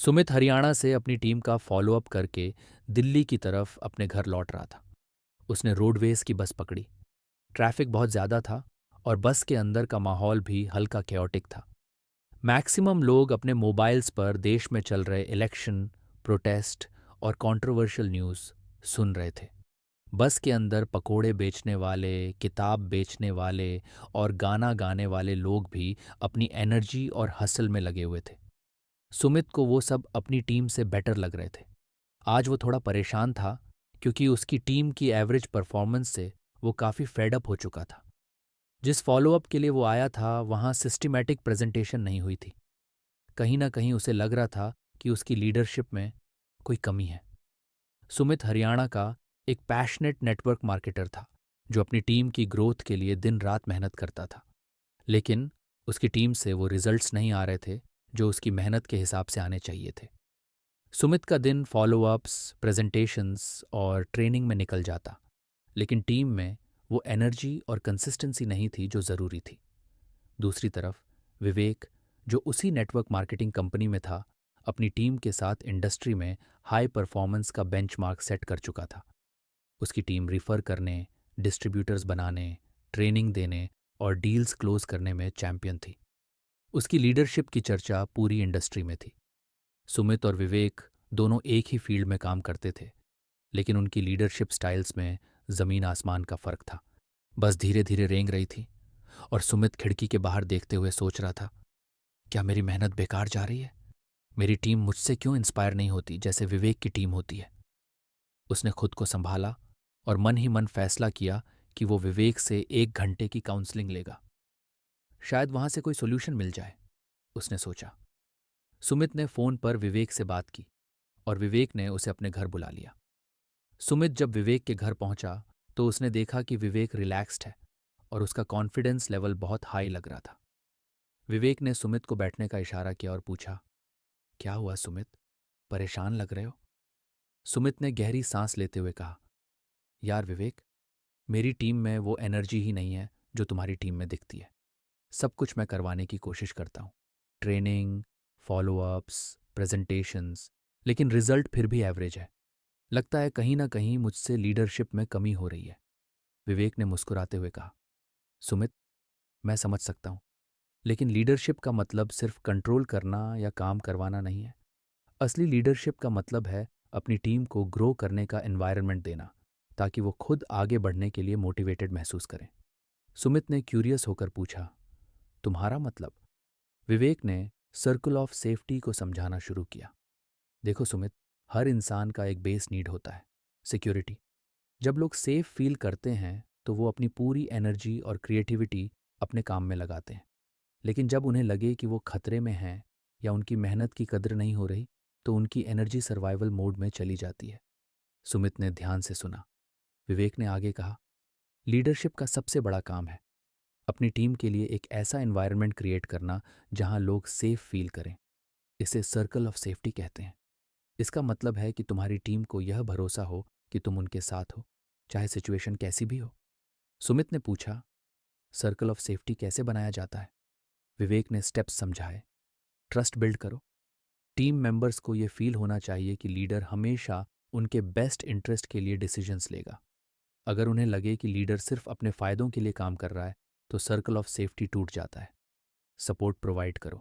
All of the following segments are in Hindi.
सुमित हरियाणा से अपनी टीम का फॉलोअप करके दिल्ली की तरफ अपने घर लौट रहा था। उसने रोडवेज की बस पकड़ी। ट्रैफिक बहुत ज़्यादा था और बस के अंदर का माहौल भी हल्का कैओटिक था। मैक्सिमम लोग अपने मोबाइल्स पर देश में चल रहे इलेक्शन, प्रोटेस्ट और कंट्रोवर्शियल न्यूज़ सुन रहे थे। बस के अंदर पकोड़े बेचने वाले, किताब बेचने वाले और गाना गाने वाले लोग भी अपनी एनर्जी और हसल में लगे हुए थे। सुमित को वो सब अपनी टीम से बेटर लग रहे थे। आज वो थोड़ा परेशान था क्योंकि उसकी टीम की एवरेज परफॉर्मेंस से वो काफ़ी फेड अप हो चुका था। जिस फॉलोअप के लिए वो आया था वहाँ सिस्टमैटिक प्रेजेंटेशन नहीं हुई थी। कहीं ना कहीं उसे लग रहा था कि उसकी लीडरशिप में कोई कमी है। सुमित हरियाणा का एक पैशनेट नेटवर्क मार्केटर था जो अपनी टीम की ग्रोथ के लिए दिन रात मेहनत करता था। लेकिन उसकी टीम से वो रिजल्ट्स नहीं आ रहे थे जो उसकी मेहनत के हिसाब से आने चाहिए थे। सुमित का दिन फॉलोअप्स, प्रेजेंटेशंस और ट्रेनिंग में निकल जाता, लेकिन टीम में वो एनर्जी और कंसिस्टेंसी नहीं थी जो ज़रूरी थी। दूसरी तरफ विवेक, जो उसी नेटवर्क मार्केटिंग कंपनी में था, अपनी टीम के साथ इंडस्ट्री में हाई परफॉर्मेंस का बेंचमार्क सेट कर चुका था। उसकी टीम रिफ़र करने, डिस्ट्रीब्यूटर्स बनाने, ट्रेनिंग देने और डील्स क्लोज करने में चैंपियन थी। उसकी लीडरशिप की चर्चा पूरी इंडस्ट्री में थी। सुमित और विवेक दोनों एक ही फील्ड में काम करते थे, लेकिन उनकी लीडरशिप स्टाइल्स में ज़मीन आसमान का फ़र्क था। बस धीरे धीरे रेंग रही थी और सुमित खिड़की के बाहर देखते हुए सोच रहा था, क्या मेरी मेहनत बेकार जा रही है? मेरी टीम मुझसे क्यों इंस्पायर नहीं होती जैसे विवेक की टीम होती है? उसने खुद को संभाला और मन ही मन फैसला किया कि वो विवेक से 1 घंटे की काउंसलिंग लेगा। शायद वहां से कोई सोल्यूशन मिल जाए, उसने सोचा। सुमित ने फ़ोन पर विवेक से बात की और विवेक ने उसे अपने घर बुला लिया। सुमित जब विवेक के घर पहुंचा तो उसने देखा कि विवेक रिलैक्स्ड है और उसका कॉन्फिडेंस लेवल बहुत हाई लग रहा था। विवेक ने सुमित को बैठने का इशारा किया और पूछा, क्या हुआ सुमित, परेशान लग रहे हो? सुमित ने गहरी सांस लेते हुए कहा, यार विवेक, मेरी टीम में वो एनर्जी ही नहीं है जो तुम्हारी टीम में दिखती है। सब कुछ मैं करवाने की कोशिश करता हूँ, ट्रेनिंग, फॉलोअप्स, प्रेजेंटेशंस, लेकिन रिजल्ट फिर भी एवरेज है। लगता है कहीं ना कहीं मुझसे लीडरशिप में कमी हो रही है। विवेक ने मुस्कुराते हुए कहा, सुमित, मैं समझ सकता हूँ, लेकिन लीडरशिप का मतलब सिर्फ कंट्रोल करना या काम करवाना नहीं है। असली लीडरशिप का मतलब है अपनी टीम को ग्रो करने का एनवायरनमेंट देना, ताकि वो खुद आगे बढ़ने के लिए मोटिवेटेड महसूस करें। सुमित ने क्यूरियस होकर पूछा, तुम्हारा मतलब? विवेक ने सर्कल ऑफ सेफ्टी को समझाना शुरू किया। देखो सुमित, हर इंसान का एक बेस नीड होता है, सिक्योरिटी। जब लोग सेफ फील करते हैं तो वो अपनी पूरी एनर्जी और क्रिएटिविटी अपने काम में लगाते हैं। लेकिन जब उन्हें लगे कि वो खतरे में हैं या उनकी मेहनत की कद्र नहीं हो रही, तो उनकी एनर्जी सर्वाइवल मोड में चली जाती है। सुमित ने ध्यान से सुना। विवेक ने आगे कहा, लीडरशिप का सबसे बड़ा काम है अपनी टीम के लिए एक ऐसा एनवायरनमेंट क्रिएट करना जहां लोग सेफ फील करें। इसे सर्कल ऑफ सेफ्टी कहते हैं। इसका मतलब है कि तुम्हारी टीम को यह भरोसा हो कि तुम उनके साथ हो, चाहे सिचुएशन कैसी भी हो। सुमित ने पूछा, सर्कल ऑफ सेफ्टी कैसे बनाया जाता है? विवेक ने स्टेप्स समझाए। ट्रस्ट बिल्ड करो। टीम मेंबर्स को यह फील होना चाहिए कि लीडर हमेशा उनके बेस्ट इंटरेस्ट के लिए डिसीजंस लेगा। अगर उन्हें लगे कि लीडर सिर्फ अपने फायदों के लिए काम कर रहा है तो सर्कल ऑफ सेफ्टी टूट जाता है। सपोर्ट प्रोवाइड करो।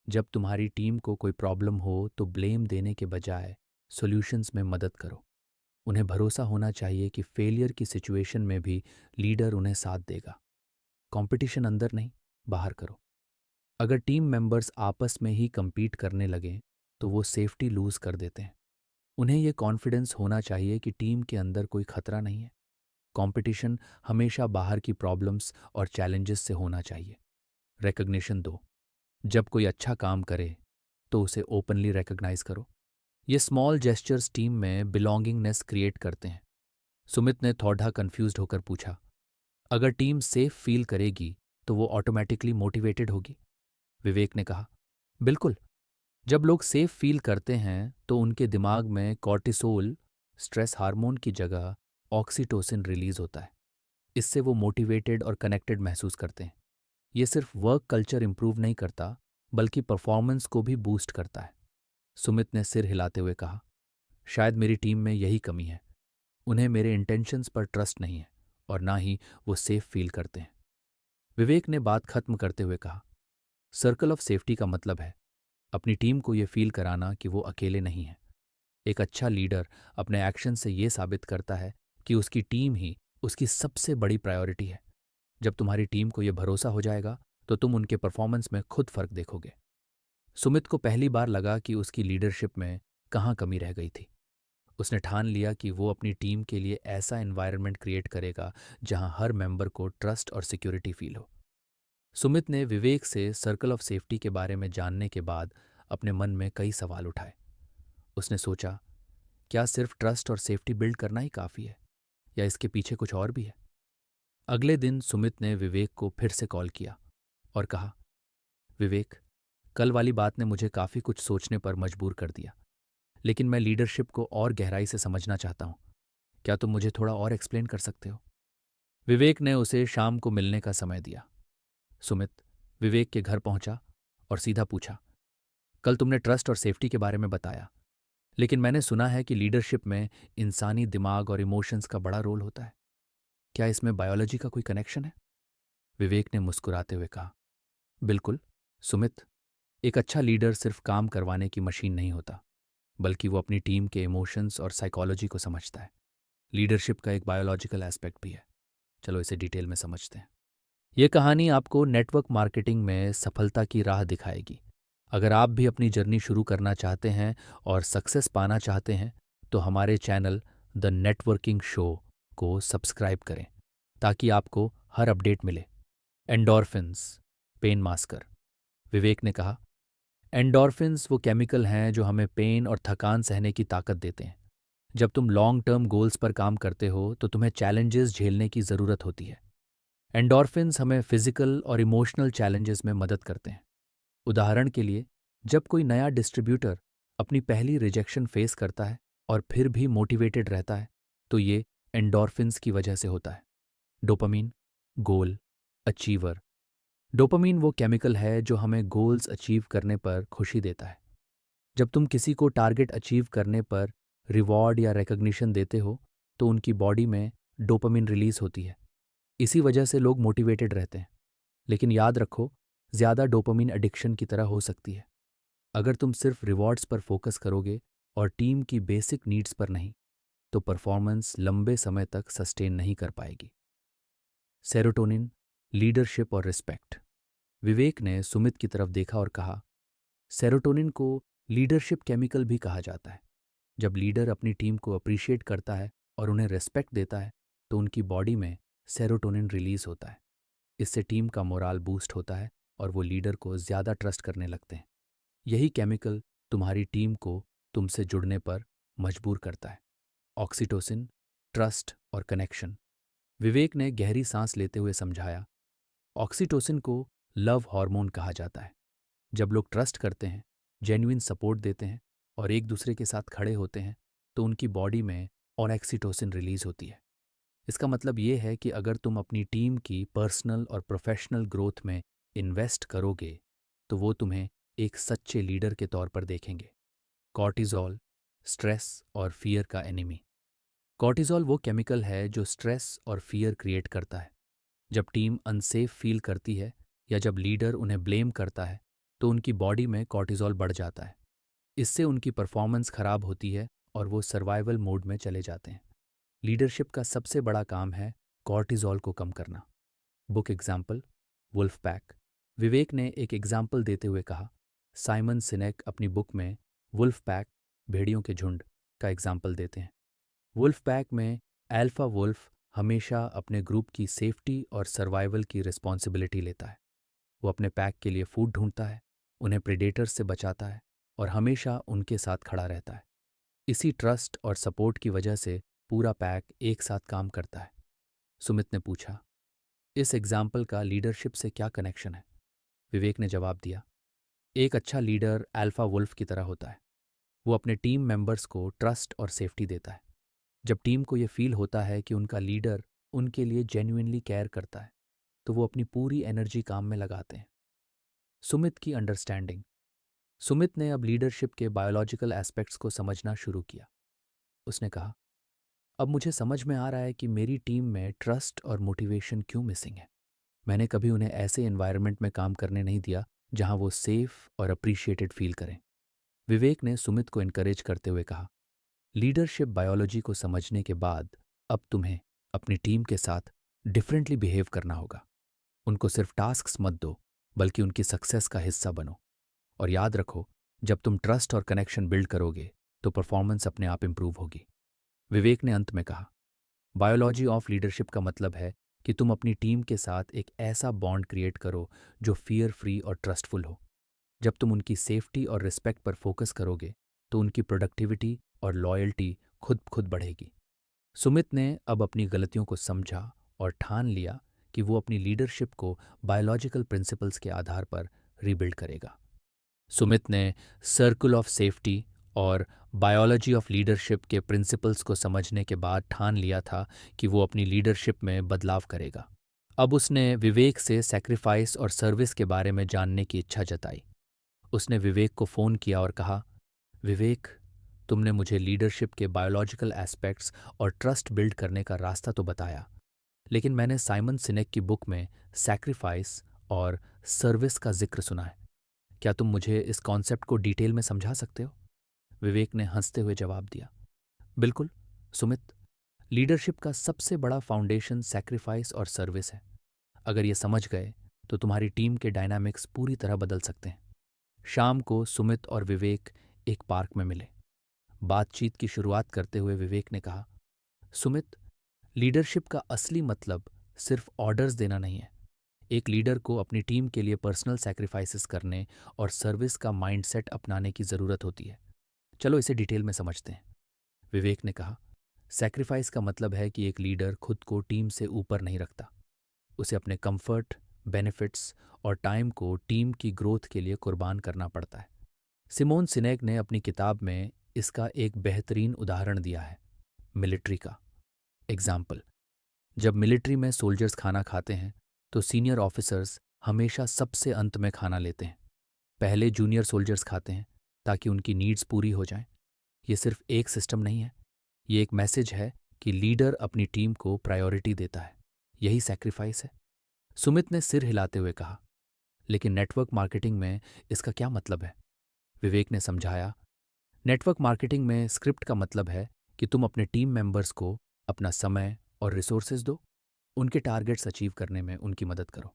जब तुम्हारी टीम को कोई प्रॉब्लम हो तो ब्लेम देने के बजाय सॉल्यूशंस में मदद करो। उन्हें भरोसा होना चाहिए कि फेलियर की सिचुएशन में भी लीडर उन्हें साथ देगा। कंपटीशन अंदर नहीं, बाहर करो। अगर टीम मेंबर्स आपस में ही compete करने लगें तो वो सेफ्टी लूज कर देते हैं। उन्हें ये कॉन्फिडेंस होना चाहिए कि टीम के अंदर कोई खतरा नहीं है। कंपटीशन हमेशा बाहर की प्रॉब्लम्स और चैलेंजेस से होना चाहिए। रिकग्निशन दो। जब कोई अच्छा काम करे तो उसे ओपनली रिकॉग्नाइज करो। ये स्मॉल जेस्चर्स टीम में बिलोंगिंगनेस क्रिएट करते हैं। सुमित ने थोड़ा कंफ्यूज्ड होकर पूछा, अगर टीम सेफ फील करेगी तो वो ऑटोमेटिकली मोटिवेटेड होगी? विवेक ने कहा, बिल्कुल। जब लोग सेफ फील करते हैं तो उनके दिमाग में कॉर्टिसोल, स्ट्रेस हार्मोन की जगह ऑक्सीटोसिन रिलीज होता है। इससे वो मोटिवेटेड और कनेक्टेड महसूस करते हैं। ये सिर्फ वर्क कल्चर इंप्रूव नहीं करता, बल्कि परफॉर्मेंस को भी बूस्ट करता है। सुमित ने सिर हिलाते हुए कहा, शायद मेरी टीम में यही कमी है। उन्हें मेरे इंटेंशंस पर ट्रस्ट नहीं है और ना ही वो सेफ फील करते हैं। विवेक ने बात खत्म करते हुए कहा, सर्कल ऑफ सेफ्टी का मतलब है अपनी टीम को ये फील कराना कि वो अकेले नहीं है। एक अच्छा लीडर अपने एक्शन से ये साबित करता है कि उसकी टीम ही उसकी सबसे बड़ी प्रायोरिटी है। जब तुम्हारी टीम को यह भरोसा हो जाएगा तो तुम उनके परफॉर्मेंस में खुद फर्क देखोगे। सुमित को पहली बार लगा कि उसकी लीडरशिप में कहाँ कमी रह गई थी। उसने ठान लिया कि वो अपनी टीम के लिए ऐसा एनवायरनमेंट क्रिएट करेगा जहां हर मेंबर को ट्रस्ट और सिक्योरिटी फील हो। सुमित ने विवेक से सर्कल ऑफ सेफ्टी के बारे में जानने के बाद अपने मन में कई सवाल उठाए। उसने सोचा, क्या सिर्फ ट्रस्ट और सेफ्टी बिल्ड करना ही काफ़ी है या इसके पीछे कुछ और भी है? अगले दिन सुमित ने विवेक को फिर से कॉल किया और कहा, विवेक, कल वाली बात ने मुझे काफ़ी कुछ सोचने पर मजबूर कर दिया, लेकिन मैं लीडरशिप को और गहराई से समझना चाहता हूँ। क्या तुम मुझे थोड़ा और एक्सप्लेन कर सकते हो? विवेक ने उसे शाम को मिलने का समय दिया। सुमित विवेक के घर पहुंचा और सीधा पूछा, कल तुमने ट्रस्ट और सेफ्टी के बारे में बताया, लेकिन मैंने सुना है कि लीडरशिप में इंसानी दिमाग और इमोशंस का बड़ा रोल होता है। क्या इसमें बायोलॉजी का कोई कनेक्शन है? विवेक ने मुस्कुराते हुए कहा, बिल्कुल सुमित, एक अच्छा लीडर सिर्फ काम करवाने की मशीन नहीं होता, बल्कि वो अपनी टीम के इमोशंस और साइकोलॉजी को समझता है। लीडरशिप का एक बायोलॉजिकल एस्पेक्ट भी है। चलो इसे डिटेल में समझते हैं। ये कहानी आपको नेटवर्क मार्केटिंग में सफलता की राह दिखाएगी। अगर आप भी अपनी जर्नी शुरू करना चाहते हैं और सक्सेस पाना चाहते हैं तो हमारे चैनल द नेटवर्किंग शो को सब्सक्राइब करें ताकि आपको हर अपडेट मिले। Endorphins, pain masker. विवेक ने कहा, एंडोर्फिन्स वो केमिकल हैं जो हमें पेन और थकान सहने की ताकत देते हैं। जब तुम लॉन्ग टर्म गोल्स पर काम करते हो तो तुम्हें चैलेंजेस झेलने की ज़रूरत होती है। एंडोर्फिन्स हमें फिजिकल और इमोशनल चैलेंजेस में मदद करते हैं। उदाहरण के लिए, जब कोई नया डिस्ट्रीब्यूटर अपनी पहली रिजेक्शन फेस करता है और फिर भी मोटिवेटेड रहता है, तो ये एंडोर्फिन्स की वजह से होता है। डोपामीन, गोल, अचीवर। डोपामीन वो केमिकल है जो हमें गोल्स अचीव करने पर खुशी देता है। जब तुम किसी को टारगेट अचीव करने पर रिवॉर्ड या रिकग्निशन देते हो तो उनकी बॉडी में डोपामीन रिलीज होती है। इसी वजह से लोग मोटिवेटेड रहते हैं। लेकिन याद रखो, ज़्यादा डोपामीन एडिक्शन की तरह हो सकती है। अगर तुम सिर्फ रिवॉर्ड्स पर फोकस करोगे और टीम की बेसिक नीड्स पर नहीं, तो परफॉर्मेंस लंबे समय तक सस्टेन नहीं कर पाएगी। सेरोटोनिन, लीडरशिप और रिस्पेक्ट। विवेक ने सुमित की तरफ देखा और कहा, सेरोटोनिन को लीडरशिप केमिकल भी कहा जाता है। जब लीडर अपनी टीम को अप्रिशिएट करता है और उन्हें रिस्पेक्ट देता है तो उनकी बॉडी में सेरोटोनिन रिलीज होता है। इससे टीम का मोराल बूस्ट होता है और वो लीडर को ज़्यादा ट्रस्ट करने लगते हैं। यही केमिकल तुम्हारी टीम को तुमसे जुड़ने पर मजबूर करता है। ऑक्सीटोसिन, ट्रस्ट और कनेक्शन। विवेक ने गहरी सांस लेते हुए समझाया, ऑक्सीटोसिन को लव हार्मोन कहा जाता है। जब लोग ट्रस्ट करते हैं, जेन्युइन सपोर्ट देते हैं और एक दूसरे के साथ खड़े होते हैं तो उनकी बॉडी में ऑक्सीटोसिन रिलीज होती है। इसका मतलब ये है कि अगर तुम अपनी टीम की पर्सनल और प्रोफेशनल ग्रोथ में इन्वेस्ट करोगे तो वो तुम्हें एक सच्चे लीडर के तौर पर देखेंगे। कॉर्टिजोल, स्ट्रेस और फियर का एनिमी। कॉर्टिजोल वो केमिकल है जो स्ट्रेस और फियर क्रिएट करता है। जब टीम अनसेफ फील करती है या जब लीडर उन्हें ब्लेम करता है तो उनकी बॉडी में कॉर्टिजोल बढ़ जाता है। इससे उनकी परफॉर्मेंस खराब होती है और वो सर्वाइवल मोड में चले जाते हैं। लीडरशिप का सबसे बड़ा काम है कॉर्टिजोल को कम करना। Book example, wolf pack. Vivek ने एक एग्जाम्पल देते हुए कहा, साइमन सिनेक अपनी बुक में वुल्फ पैक, भेड़ियों के झुंड का एग्जाम्पल देते हैं। वुल्फ पैक में अल्फा वुल्फ हमेशा अपने ग्रुप की सेफ्टी और सर्वाइवल की रिस्पॉन्सिबिलिटी लेता है। वो अपने पैक के लिए फूड ढूंढता है, उन्हें प्रेडेटर्स से बचाता है और हमेशा उनके साथ खड़ा रहता है। इसी ट्रस्ट और सपोर्ट की वजह से पूरा पैक एक साथ काम करता है। सुमित ने पूछा, इस एग्जाम्पल का लीडरशिप से क्या कनेक्शन है? विवेक ने जवाब दिया, एक अच्छा लीडर अल्फा वुल्फ की तरह होता है। वो अपने टीम मेंबर्स को ट्रस्ट और सेफ्टी देता है। जब टीम को ये फील होता है कि उनका लीडर उनके लिए जेन्युइनली केयर करता है तो वो अपनी पूरी एनर्जी काम में लगाते हैं। सुमित की अंडरस्टैंडिंग। सुमित ने अब लीडरशिप के बायोलॉजिकल एस्पेक्ट्स को समझना शुरू किया। उसने कहा, अब मुझे समझ में आ रहा है कि मेरी टीम में ट्रस्ट और मोटिवेशन क्यों मिसिंग है। मैंने कभी उन्हें ऐसे एनवायरनमेंट में काम करने नहीं दिया जहां वो सेफ और अप्रिशिएटेड फील करें। विवेक ने सुमित को इनकरेज करते हुए कहा, लीडरशिप बायोलॉजी को समझने के बाद अब तुम्हें अपनी टीम के साथ डिफरेंटली बिहेव करना होगा। उनको सिर्फ टास्क्स मत दो, बल्कि उनकी सक्सेस का हिस्सा बनो। और याद रखो, जब तुम ट्रस्ट और कनेक्शन बिल्ड करोगे तो परफॉर्मेंस अपने आप इंप्रूव होगी। विवेक ने अंत में कहा, बायोलॉजी ऑफ लीडरशिप का मतलब है कि तुम अपनी टीम के साथ एक ऐसा बॉन्ड क्रिएट करो जो फियर फ्री और ट्रस्टफुल हो। जब तुम उनकी सेफ्टी और रिस्पेक्ट पर फोकस करोगे तो उनकी प्रोडक्टिविटी और लॉयल्टी खुद खुद बढ़ेगी। सुमित ने अब अपनी गलतियों को समझा और ठान लिया कि वो अपनी लीडरशिप को बायोलॉजिकल प्रिंसिपल्स के आधार पर रीबिल्ड करेगा। सुमित ने सर्कल ऑफ सेफ्टी और बायोलॉजी ऑफ लीडरशिप के प्रिंसिपल्स को समझने के बाद ठान लिया था कि वो अपनी लीडरशिप में बदलाव करेगा। अब उसने विवेक से सैक्रिफाइस और सर्विस के बारे में जानने की इच्छा जताई। उसने विवेक को फ़ोन किया और कहा, विवेक, तुमने मुझे लीडरशिप के बायोलॉजिकल एस्पेक्ट्स और ट्रस्ट बिल्ड करने का रास्ता तो बताया, लेकिन मैंने साइमन सिनेक की बुक में सैक्रिफाइस और सर्विस का जिक्र सुना है। क्या तुम मुझे इस कॉन्सेप्ट को डिटेल में समझा सकते हो? विवेक ने हंसते हुए जवाब दिया, बिल्कुल सुमित, लीडरशिप का सबसे बड़ा फाउंडेशन सैक्रिफाइस और सर्विस है। अगर ये समझ गए तो तुम्हारी टीम के डायनामिक्स पूरी तरह बदल सकते हैं। शाम को सुमित और विवेक एक पार्क में मिले। बातचीत की शुरुआत करते हुए विवेक ने कहा, सुमित, लीडरशिप का असली मतलब सिर्फ ऑर्डर्स देना नहीं है। एक लीडर को अपनी टीम के लिए पर्सनल सैक्रिफाइसेस करने और सर्विस का माइंडसेट अपनाने की ज़रूरत होती है। चलो इसे डिटेल में समझते हैं। विवेक ने कहा, सैक्रिफाइस का मतलब है कि एक लीडर खुद को टीम से ऊपर नहीं रखता। उसे अपने कंफर्ट, बेनिफिट्स और टाइम को टीम की ग्रोथ के लिए कुर्बान करना पड़ता है। सिमोन सिनेक ने अपनी किताब में इसका एक बेहतरीन उदाहरण दिया है, मिलिट्री का एग्जाम्पल। जब मिलिट्री में सोल्जर्स खाना खाते हैं तो सीनियर ऑफिसर्स हमेशा सबसे अंत में खाना लेते हैं। पहले जूनियर सोल्जर्स खाते हैं ताकि उनकी नीड्स पूरी हो जाएं। ये सिर्फ एक सिस्टम नहीं है, ये एक मैसेज है कि लीडर अपनी टीम को प्रायोरिटी देता है। यही सैक्रिफाइस है। सुमित ने सिर हिलाते हुए कहा, लेकिन नेटवर्क मार्केटिंग में इसका क्या मतलब है? विवेक ने समझाया, नेटवर्क मार्केटिंग में स्क्रिप्ट का मतलब है कि तुम अपने टीम मेंबर्स को अपना समय और रिसोर्सेज दो, उनके टारगेट्स अचीव करने में उनकी मदद करो।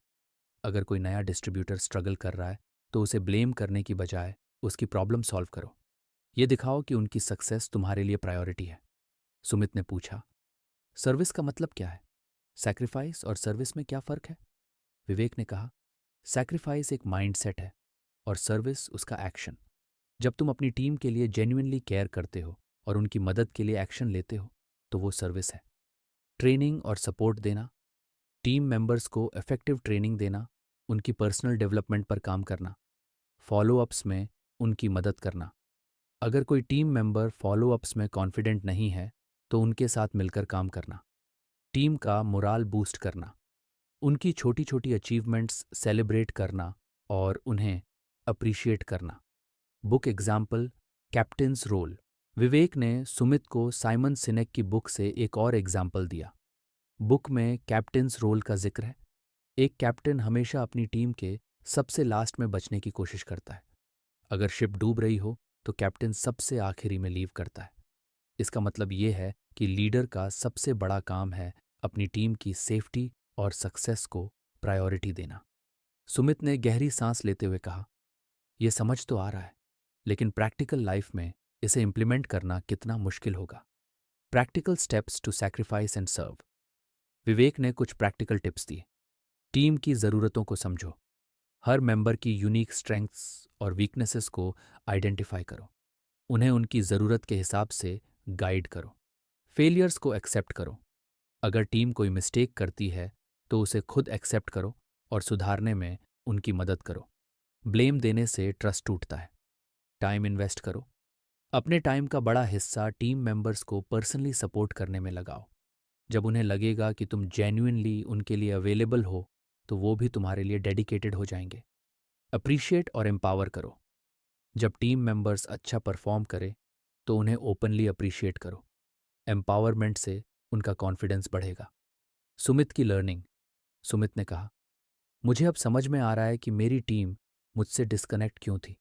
अगर कोई नया डिस्ट्रीब्यूटर स्ट्रगल कर रहा है तो उसे ब्लेम करने की बजाय उसकी प्रॉब्लम सॉल्व करो। ये दिखाओ कि उनकी सक्सेस तुम्हारे लिए प्रायोरिटी है। सुमित ने पूछा, सर्विस का मतलब क्या है? सैक्रिफाइस और सर्विस में क्या फ़र्क है? विवेक ने कहा, सैक्रिफाइस एक माइंडसेट है और सर्विस उसका एक्शन। जब तुम अपनी टीम के लिए जेन्युइनली केयर करते हो और उनकी मदद के लिए एक्शन लेते हो तो वो सर्विस है। ट्रेनिंग और सपोर्ट देना, टीम मेंबर्स को इफेक्टिव ट्रेनिंग देना, उनकी पर्सनल डेवलपमेंट पर काम करना, फॉलोअप्स में उनकी मदद करना। अगर कोई टीम मेंबर फॉलोअप्स में कॉन्फिडेंट नहीं है तो उनके साथ मिलकर काम करना, टीम का मोराल बूस्ट करना, उनकी छोटी छोटी अचीवमेंट्स सेलिब्रेट करना और उन्हें अप्रिशिएट करना। Book example, captain's role. Vivek ने सुमित को साइमन सिनेक की बुक से एक और एग्जाम्पल दिया। बुक में कैप्टन्स रोल का जिक्र है। एक कैप्टन हमेशा अपनी टीम के सबसे लास्ट में बचने की कोशिश करता है। अगर शिप डूब रही हो तो कैप्टन सबसे आखिरी में लीव करता है। इसका मतलब ये है कि लीडर का सबसे बड़ा काम है अपनी टीम की सेफ्टी और सक्सेस को प्रायोरिटी देना। सुमित ने गहरी सांस लेते हुए कहा, यह समझ तो आ रहा है, लेकिन प्रैक्टिकल लाइफ में इसे इम्प्लीमेंट करना कितना मुश्किल होगा। Practical steps to sacrifice and serve. Vivek ने कुछ प्रैक्टिकल टिप्स दिए। टीम की ज़रूरतों को समझो। हर मेंबर की यूनिक स्ट्रेंथ्स और वीकनेसेस को आइडेंटिफाई करो। उन्हें उनकी ज़रूरत के हिसाब से गाइड करो। फेलियर्स को एक्सेप्ट करो। अगर टीम कोई मिस्टेक करती है तो उसे खुद एक्सेप्ट करो और सुधारने में उनकी मदद करो। ब्लेम देने से ट्रस्ट टूटता है। टाइम इन्वेस्ट करो। अपने टाइम का बड़ा हिस्सा टीम मेंबर्स को पर्सनली सपोर्ट करने में लगाओ। जब उन्हें लगेगा कि तुम जेन्युइनली उनके लिए अवेलेबल हो तो वो भी तुम्हारे लिए डेडिकेटेड हो जाएंगे। अप्रिशिएट और एम्पावर करो। जब टीम मेंबर्स अच्छा परफॉर्म करें तो उन्हें ओपनली अप्रिशिएट करो। एम्पावरमेंट से उनका कॉन्फिडेंस बढ़ेगा। सुमित की लर्निंग। सुमित ने कहा, मुझे अब समझ में आ रहा है कि मेरी टीम मुझसे डिस्कनेक्ट क्यों थी।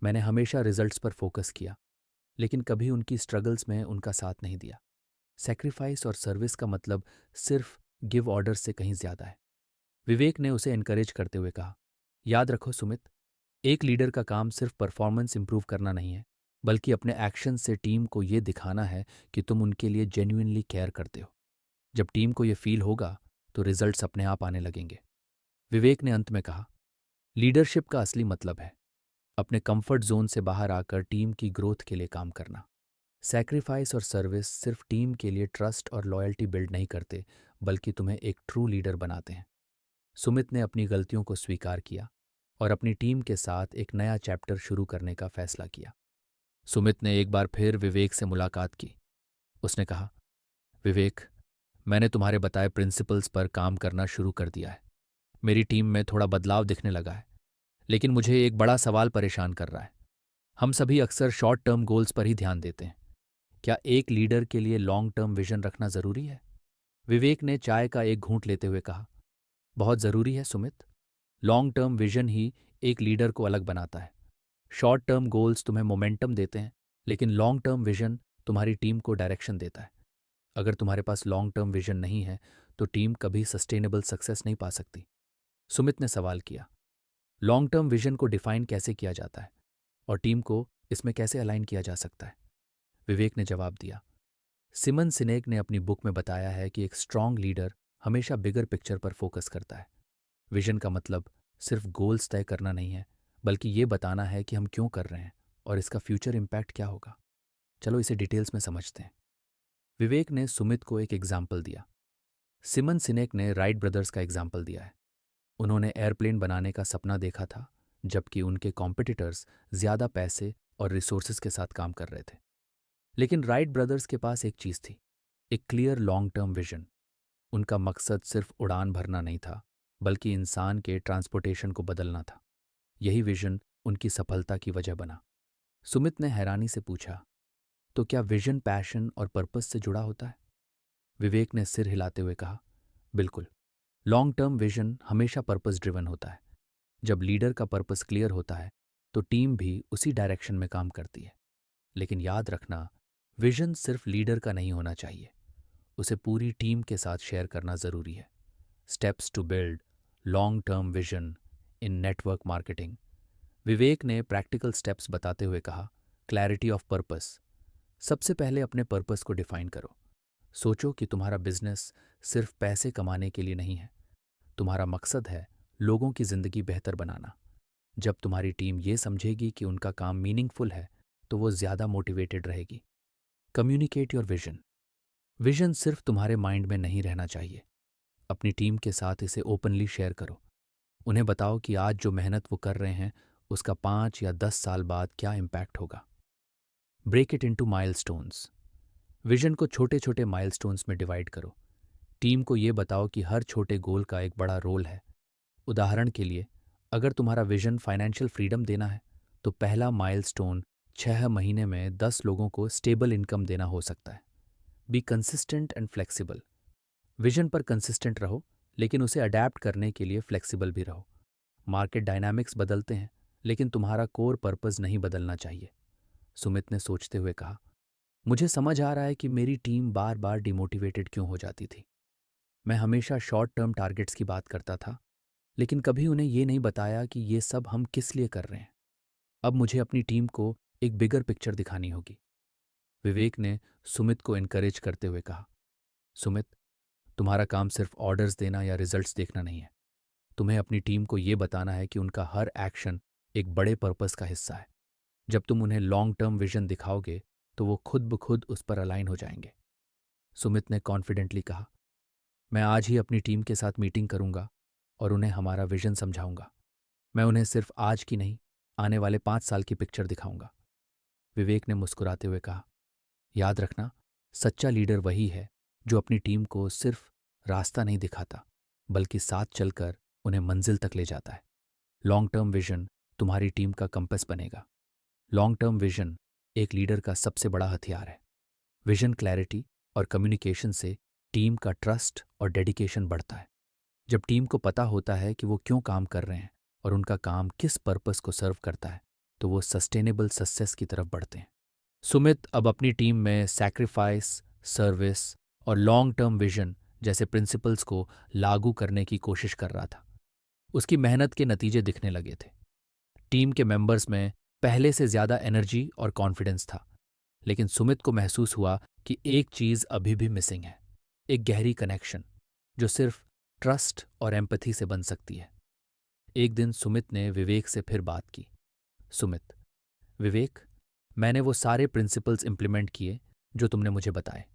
मैंने हमेशा रिजल्ट्स पर फोकस किया, लेकिन कभी उनकी स्ट्रगल्स में उनका साथ नहीं दिया। सैक्रिफाइस और सर्विस का मतलब सिर्फ गिव ऑर्डर से कहीं ज्यादा है। विवेक ने उसे एनकरेज करते हुए कहा, याद रखो सुमित, एक लीडर का काम सिर्फ परफॉर्मेंस इंप्रूव करना नहीं है, बल्कि अपने एक्शन से टीम को ये दिखाना है कि तुम उनके लिए जेन्युइनली केयर करते हो। जब टीम को ये फील होगा तो रिजल्ट्स अपने आप आने लगेंगे। विवेक ने अंत में कहा, लीडरशिप का असली मतलब है अपने कंफर्ट जोन से बाहर आकर टीम की ग्रोथ के लिए काम करना। सैक्रिफाइस और सर्विस सिर्फ टीम के लिए ट्रस्ट और लॉयल्टी बिल्ड नहीं करते, बल्कि तुम्हें एक ट्रू लीडर बनाते हैं। सुमित ने अपनी गलतियों को स्वीकार किया और अपनी टीम के साथ एक नया चैप्टर शुरू करने का फैसला किया। सुमित ने एक बार फिर विवेक से मुलाकात की। उसने कहा, विवेक, मैंने तुम्हारे बताए प्रिंसिपल्स पर काम करना शुरू कर दिया है। मेरी टीम में थोड़ा बदलाव दिखने लगा है, लेकिन मुझे एक बड़ा सवाल परेशान कर रहा है। हम सभी अक्सर शॉर्ट टर्म गोल्स पर ही ध्यान देते हैं। क्या एक लीडर के लिए लॉन्ग टर्म विजन रखना जरूरी है? विवेक ने चाय का एक घूंट लेते हुए कहा, बहुत जरूरी है सुमित। लॉन्ग टर्म विजन ही एक लीडर को अलग बनाता है। शॉर्ट टर्म गोल्स तुम्हें मोमेंटम देते हैं, लेकिन लॉन्ग टर्म विजन तुम्हारी टीम को डायरेक्शन देता है। अगर तुम्हारे पास लॉन्ग टर्म विजन नहीं है तो टीम कभी सस्टेनेबल सक्सेस नहीं पा सकती। सुमित ने सवाल किया, लॉन्ग टर्म विजन को डिफाइन कैसे किया जाता है और टीम को इसमें कैसे अलाइन किया जा सकता है? विवेक ने जवाब दिया, सिमन सिनेक ने अपनी बुक में बताया है कि एक स्ट्रांग लीडर हमेशा बिगर पिक्चर पर फोकस करता है। विजन का मतलब सिर्फ गोल्स तय करना नहीं है, बल्कि ये बताना है कि हम क्यों कर रहे हैं और इसका फ्यूचर इम्पैक्ट क्या होगा। चलो इसे डिटेल्स में समझते हैं। विवेक ने सुमित को एक एग्जाम्पल दिया। सिमन सिनेक ने राइट ब्रदर्स का एग्जाम्पल दिया है। उन्होंने एयरप्लेन बनाने का सपना देखा था, जबकि उनके कॉम्पिटिटर्स ज्यादा पैसे और रिसोर्सेज के साथ काम कर रहे थे। लेकिन राइट ब्रदर्स के पास एक चीज थी, एक क्लियर लॉन्ग टर्म विजन। उनका मकसद सिर्फ उड़ान भरना नहीं था, बल्कि इंसान के ट्रांसपोर्टेशन को बदलना था। यही विजन उनकी सफलता की वजह बना। सुमित ने हैरानी से पूछा, तो क्या विजन पैशन और पर्पस से जुड़ा होता है? विवेक ने सिर हिलाते हुए कहा, बिल्कुल। लॉन्ग टर्म विजन हमेशा पर्पस ड्रिवन होता है। जब लीडर का पर्पस क्लियर होता है तो टीम भी उसी डायरेक्शन में काम करती है। लेकिन याद रखना, विजन सिर्फ लीडर का नहीं होना चाहिए, उसे पूरी टीम के साथ शेयर करना जरूरी है। Steps to build long term vision in network marketing. Vivek ने प्रैक्टिकल स्टेप्स बताते हुए कहा, क्लैरिटी ऑफ पर्पस। सबसे पहले अपने पर्पस को डिफाइन करो। सोचो कि तुम्हारा बिजनेस सिर्फ पैसे कमाने के लिए नहीं है। तुम्हारा मकसद है लोगों की जिंदगी बेहतर बनाना। जब तुम्हारी टीम ये समझेगी कि उनका काम मीनिंगफुल है तो वो ज्यादा मोटिवेटेड रहेगी। Communicate your vision. विजन सिर्फ तुम्हारे माइंड में नहीं रहना चाहिए। अपनी टीम के साथ इसे ओपनली शेयर करो। उन्हें बताओ कि आज जो मेहनत वो कर रहे हैं उसका 5 या 10 साल बाद क्या इम्पैक्ट होगा। Break it into milestones. Vision को छोटे छोटे माइलस्टोन्स में डिवाइड करो। टीम को ये बताओ कि हर छोटे गोल का एक बड़ा रोल है। उदाहरण के लिए, अगर तुम्हारा विजन फाइनेंशियल फ्रीडम देना है तो पहला माइलस्टोन 6 महीने में 10 लोगों को स्टेबल इनकम देना हो सकता है। Be consistent and flexible. Vision पर कंसिस्टेंट रहो, लेकिन उसे अडैप्ट करने के लिए फ्लेक्सिबल भी रहो। मार्केट डायनामिक्स बदलते हैं, लेकिन तुम्हारा कोर पर्पस नहीं बदलना चाहिए। सुमित ने सोचते हुए कहा, मुझे समझ आ रहा है कि मेरी टीम बार बार डिमोटिवेटेड क्यों हो जाती थी। मैं हमेशा शॉर्ट टर्म टारगेट्स की बात करता था, लेकिन कभी उन्हें ये नहीं बताया कि ये सब हम किस लिए कर रहे हैं। अब मुझे अपनी टीम को एक बिगर पिक्चर दिखानी होगी। विवेक ने सुमित को एनकरेज करते हुए कहा, सुमित, तुम्हारा काम सिर्फ ऑर्डर्स देना या रिजल्ट्स देखना नहीं है। तुम्हें अपनी टीम को ये बताना है कि उनका हर एक्शन एक बड़े पर्पस का हिस्सा है। जब तुम उन्हें लॉन्ग टर्म विजन दिखाओगे तो वो खुद ब खुद उस पर अलाइन हो जाएंगे। सुमित ने कॉन्फिडेंटली कहा, मैं आज ही अपनी टीम के साथ मीटिंग करूंगा और उन्हें हमारा विजन समझाऊंगा। मैं उन्हें सिर्फ आज की नहीं, आने वाले 5 साल की पिक्चर दिखाऊंगा। विवेक ने मुस्कुराते हुए कहा, याद रखना, सच्चा लीडर वही है जो अपनी टीम को सिर्फ रास्ता नहीं दिखाता, बल्कि साथ चलकर उन्हें मंजिल तक ले जाता है। लॉन्ग टर्म विजन तुम्हारी टीम का कंपस बनेगा। लॉन्ग टर्म विजन एक लीडर का सबसे बड़ा हथियार है। विजन क्लैरिटी और कम्युनिकेशन से टीम का ट्रस्ट और डेडिकेशन बढ़ता है। जब टीम को पता होता है कि वो क्यों काम कर रहे हैं और उनका काम किस पर्पस को सर्व करता है, तो वो सस्टेनेबल सक्सेस की तरफ बढ़ते हैं। सुमित अब अपनी टीम में सैक्रिफाइस, सर्विस और लॉन्ग टर्म विजन जैसे प्रिंसिपल्स को लागू करने की कोशिश कर रहा था। उसकी मेहनत के नतीजे दिखने लगे थे। टीम के मेंबर्स में पहले से ज़्यादा एनर्जी और कॉन्फिडेंस था। लेकिन सुमित को महसूस हुआ कि एक चीज़ अभी भी मिसिंग है, एक गहरी कनेक्शन जो सिर्फ ट्रस्ट और एम्पैथी से बन सकती है। एक दिन सुमित ने विवेक से फिर बात की। सुमित, विवेक, मैंने वो सारे प्रिंसिपल्स इम्प्लीमेंट किए जो तुमने मुझे बताए।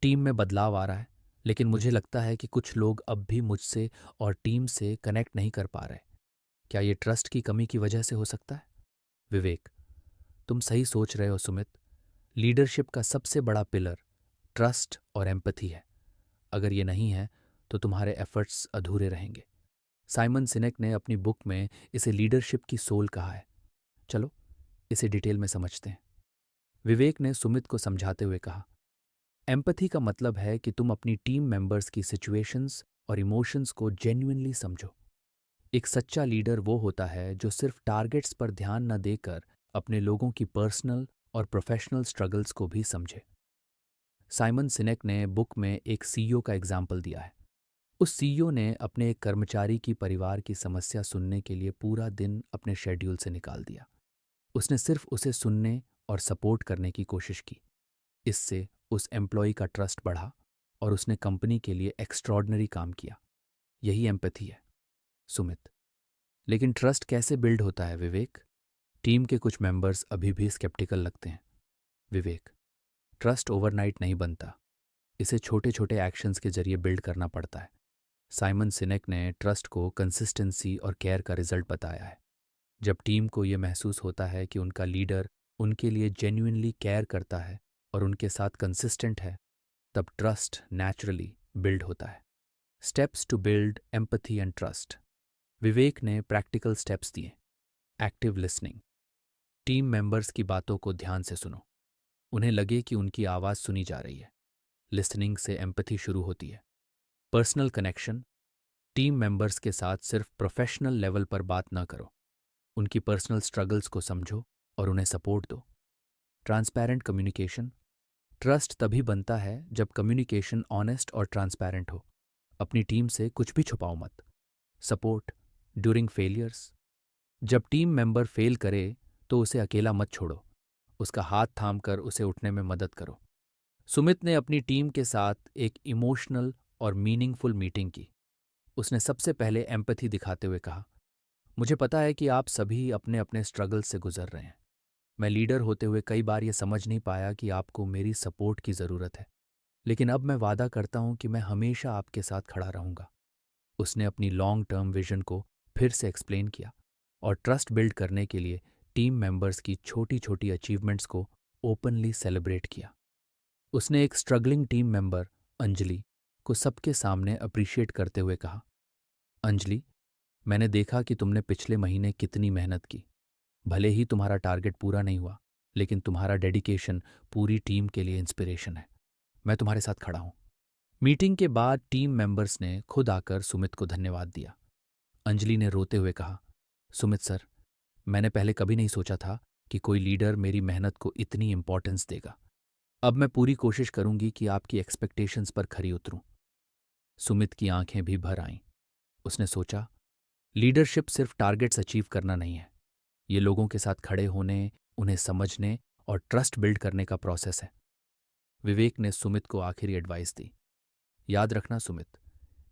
टीम में बदलाव आ रहा है, लेकिन मुझे लगता है कि कुछ लोग अब भी मुझसे और टीम से कनेक्ट नहीं कर पा रहे। क्या ये ट्रस्ट की कमी की वजह से हो सकता है? विवेक, तुम सही सोच रहे हो सुमित। लीडरशिप का सबसे बड़ा पिलर ट्रस्ट और एम्पैथी है। अगर ये नहीं है तो तुम्हारे एफर्ट्स अधूरे रहेंगे। साइमन सिनेक ने अपनी बुक में इसे लीडरशिप की सोल कहा है। चलो इसे डिटेल में समझते हैं। विवेक ने सुमित को समझाते हुए कहा, एम्पैथी का मतलब है कि तुम अपनी टीम मेंबर्स की सिचुएशंस और इमोशंस को जेन्युइनली समझो। एक सच्चा लीडर वो होता है जो सिर्फ टारगेट्स पर ध्यान न देकर अपने लोगों की पर्सनल और प्रोफेशनल स्ट्रगल्स को भी समझे। साइमन सिनेक ने बुक में एक सीईओ का एग्जाम्पल दिया है। उस सीईओ ने अपने एक कर्मचारी की परिवार की समस्या सुनने के लिए पूरा दिन अपने शेड्यूल से निकाल दिया। उसने सिर्फ उसे सुनने और सपोर्ट करने की कोशिश की। इससे उस एम्प्लॉय का ट्रस्ट बढ़ा और उसने कंपनी के लिए एक्स्ट्रॉर्डनरी काम किया। यही एम्पैथी है। सुमित, लेकिन ट्रस्ट कैसे बिल्ड होता है विवेक? टीम के कुछ मेंबर्स अभी भी स्केप्टिकल लगते हैं। विवेक, ट्रस्ट ओवरनाइट नहीं बनता। इसे छोटे छोटे एक्शंस के जरिए बिल्ड करना पड़ता है। साइमन सिनेक ने ट्रस्ट को कंसिस्टेंसी और केयर का रिजल्ट बताया है। जब टीम को ये महसूस होता है कि उनका लीडर उनके लिए जेन्युइनली केयर करता है और उनके साथ कंसिस्टेंट है, तब ट्रस्ट नेचुरली बिल्ड होता है। Steps to build empathy and trust. Vivek ने प्रैक्टिकल स्टेप्स दिए। Active listening. टीम मेंबर्स की बातों को ध्यान से सुनो। उन्हें लगे कि उनकी आवाज़ सुनी जा रही है। लिसनिंग से एम्पैथी शुरू होती है। Personal connection. टीम मेंबर्स के साथ सिर्फ प्रोफेशनल लेवल पर बात ना करो। उनकी पर्सनल स्ट्रगल्स को समझो और उन्हें सपोर्ट दो। Transparent communication. ट्रस्ट तभी बनता है जब कम्युनिकेशन ऑनेस्ट और ट्रांसपेरेंट हो। अपनी टीम से कुछ भी छुपाओ मत। Support during failures. जब टीम मेंबर फेल करे तो उसे अकेला मत छोड़ो। उसका हाथ थाम कर उसे उठने में मदद करो। सुमित ने अपनी टीम के साथ एक इमोशनल और मीनिंगफुल मीटिंग की। उसने सबसे पहले एम्पैथी दिखाते हुए कहा, मुझे पता है कि आप सभी अपने अपने स्ट्रगल से गुजर रहे हैं। मैं लीडर होते हुए कई बार ये समझ नहीं पाया कि आपको मेरी सपोर्ट की ज़रूरत है, लेकिन अब मैं वादा करता हूँ कि मैं हमेशा आपके साथ खड़ा रहूँगा। उसने अपनी लॉन्ग टर्म विजन को फिर से एक्सप्लेन किया और ट्रस्ट बिल्ड करने के लिए टीम मेंबर्स की छोटी छोटी अचीवमेंट्स को ओपनली सेलिब्रेट किया। उसने एक स्ट्रगलिंग टीम मेंबर अंजलि को सबके सामने अप्रिशिएट करते हुए कहा, अंजलि, मैंने देखा कि तुमने पिछले महीने कितनी मेहनत की। भले ही तुम्हारा टारगेट पूरा नहीं हुआ, लेकिन तुम्हारा डेडिकेशन पूरी टीम के लिए इंस्पिरेशन है। मैं तुम्हारे साथ खड़ा हूँ। मीटिंग के बाद टीम मेंबर्स ने खुद आकर सुमित को धन्यवाद दिया। अंजलि ने रोते हुए कहा, सुमित सर, मैंने पहले कभी नहीं सोचा था कि कोई लीडर मेरी मेहनत को इतनी इंपॉर्टेंस देगा। अब मैं पूरी कोशिश करूंगी कि आपकी एक्सपेक्टेशंस पर खरी उतरूं। सुमित की आंखें भी भर आईं। उसने सोचा, लीडरशिप सिर्फ टारगेट्स अचीव करना नहीं है। ये लोगों के साथ खड़े होने, उन्हें समझने और ट्रस्ट बिल्ड करने का प्रोसेस है। विवेक ने सुमित को आखिरी एडवाइस दी। याद रखना सुमित,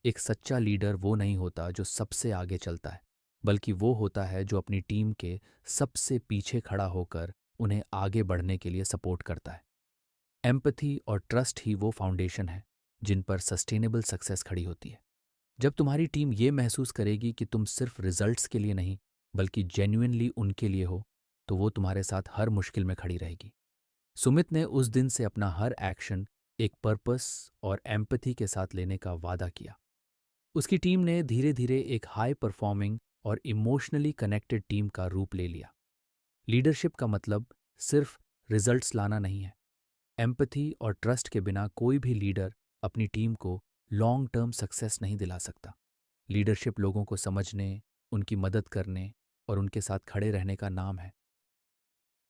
एक सच्चा लीडर वो नहीं होता जो सबसे आगे चलता है, बल्कि वो होता है जो अपनी टीम के सबसे पीछे खड़ा होकर उन्हें आगे बढ़ने के लिए सपोर्ट करता है। एम्पैथी और ट्रस्ट ही वो फाउंडेशन है जिन पर सस्टेनेबल सक्सेस खड़ी होती है। जब तुम्हारी टीम ये महसूस करेगी कि तुम सिर्फ रिजल्ट्स के लिए नहीं, बल्कि जेन्युइनली उनके लिए हो, तो वो तुम्हारे साथ हर मुश्किल में खड़ी रहेगी। सुमित ने उस दिन से अपना हर एक्शन एक पर्पस और एम्पैथी के साथ लेने का वादा किया। उसकी टीम ने धीरे धीरे एक हाई परफॉर्मिंग और इमोशनली कनेक्टेड टीम का रूप ले लिया। लीडरशिप का मतलब सिर्फ रिजल्ट्स लाना नहीं है। एम्पैथी और ट्रस्ट के बिना कोई भी लीडर अपनी टीम को लॉन्ग टर्म सक्सेस नहीं दिला सकता। लीडरशिप लोगों को समझने, उनकी मदद करने और उनके साथ खड़े रहने का नाम है।